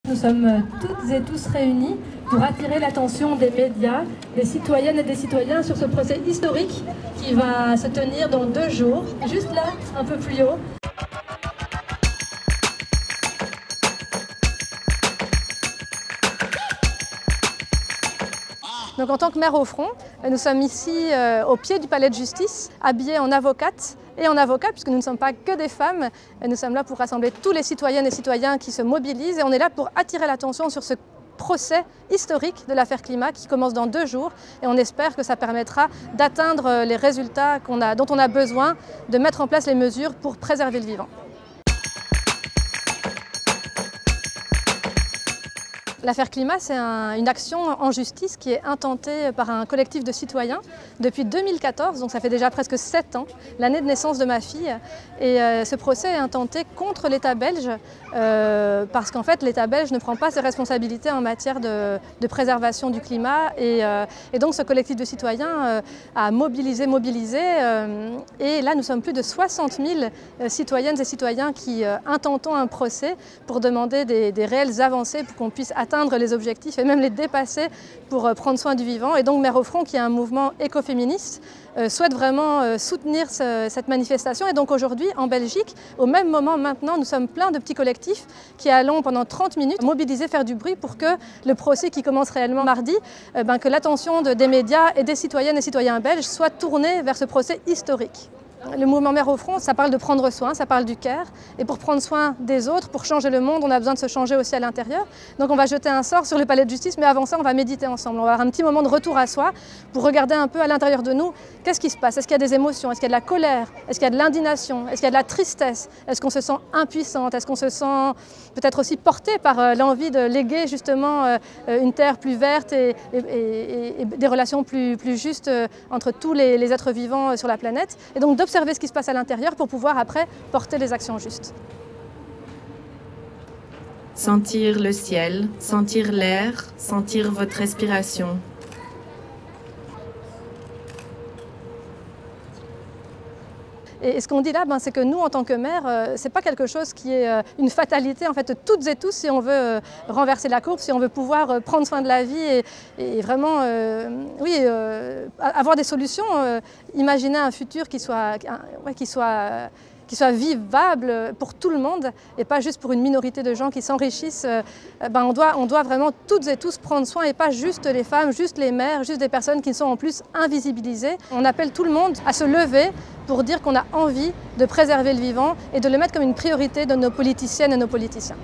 Nous sommes toutes et tous réunis pour attirer l'attention des médias, des citoyennes et des citoyens sur ce procès historique qui va se tenir dans 2 jours, juste là, un peu plus haut. Donc, en tant que maire au front, nous sommes ici au pied du palais de justice, habillés en avocates et en avocats, puisque nous ne sommes pas que des femmes. Nous sommes là pour rassembler tous les citoyennes et citoyens qui se mobilisent et on est là pour attirer l'attention sur ce procès historique de l'affaire climat qui commence dans 2 jours et on espère que ça permettra d'atteindre les résultats dont on a besoin, de mettre en place les mesures pour préserver le vivant. L'affaire climat, c'est une action en justice qui est intentée par un collectif de citoyens depuis 2014, donc ça fait déjà presque 7 ans, l'année de naissance de ma fille. Et ce procès est intenté contre l'État belge parce qu'en fait l'État belge ne prend pas ses responsabilités en matière de préservation du climat. Et donc ce collectif de citoyens a mobilisé. Et là nous sommes plus de 60 000 citoyennes et citoyens qui intentons un procès pour demander des réelles avancées pour qu'on puisse atteindre les objectifs et même les dépasser pour prendre soin du vivant. Et donc Mère au front, qui est un mouvement écoféministe, souhaite vraiment soutenir cette manifestation. Et donc aujourd'hui, en Belgique, au même moment maintenant, nous sommes plein de petits collectifs qui allons pendant 30 minutes mobiliser, faire du bruit pour que le procès qui commence réellement mardi, que l'attention des médias et des citoyennes et citoyens belges soit tournée vers ce procès historique. Le mouvement Mère au front, ça parle de prendre soin, ça parle du care. Et pour prendre soin des autres, pour changer le monde, on a besoin de se changer aussi à l'intérieur. Donc on va jeter un sort sur le palais de justice, mais avant ça, on va méditer ensemble. On va avoir un petit moment de retour à soi pour regarder un peu à l'intérieur de nous, qu'est-ce qui se passe? Est-ce qu'il y a des émotions? Est-ce qu'il y a de la colère? Est-ce qu'il y a de l'indignation? Est-ce qu'il y a de la tristesse? Est-ce qu'on se sent impuissante? Est-ce qu'on se sent peut-être aussi porté par l'envie de léguer justement une terre plus verte et des relations plus justes entre tous les êtres vivants sur la planète? Et donc d'observer ce qui se passe à l'intérieur pour pouvoir après porter les actions justes. Sentir le ciel, sentir l'air, sentir votre respiration. Et ce qu'on dit là, c'est que nous, en tant que maire, ce n'est pas quelque chose qui est une fatalité. En fait, toutes et tous, si on veut renverser la courbe, si on veut pouvoir prendre soin de la vie et vraiment avoir des solutions, imaginer un futur qui soit vivable pour tout le monde et pas juste pour une minorité de gens qui s'enrichissent, on doit vraiment toutes et tous prendre soin et pas juste les femmes, juste les mères, juste des personnes qui sont en plus invisibilisées. On appelle tout le monde à se lever pour dire qu'on a envie de préserver le vivant et de le mettre comme une priorité de nos politiciennes et nos politiciens.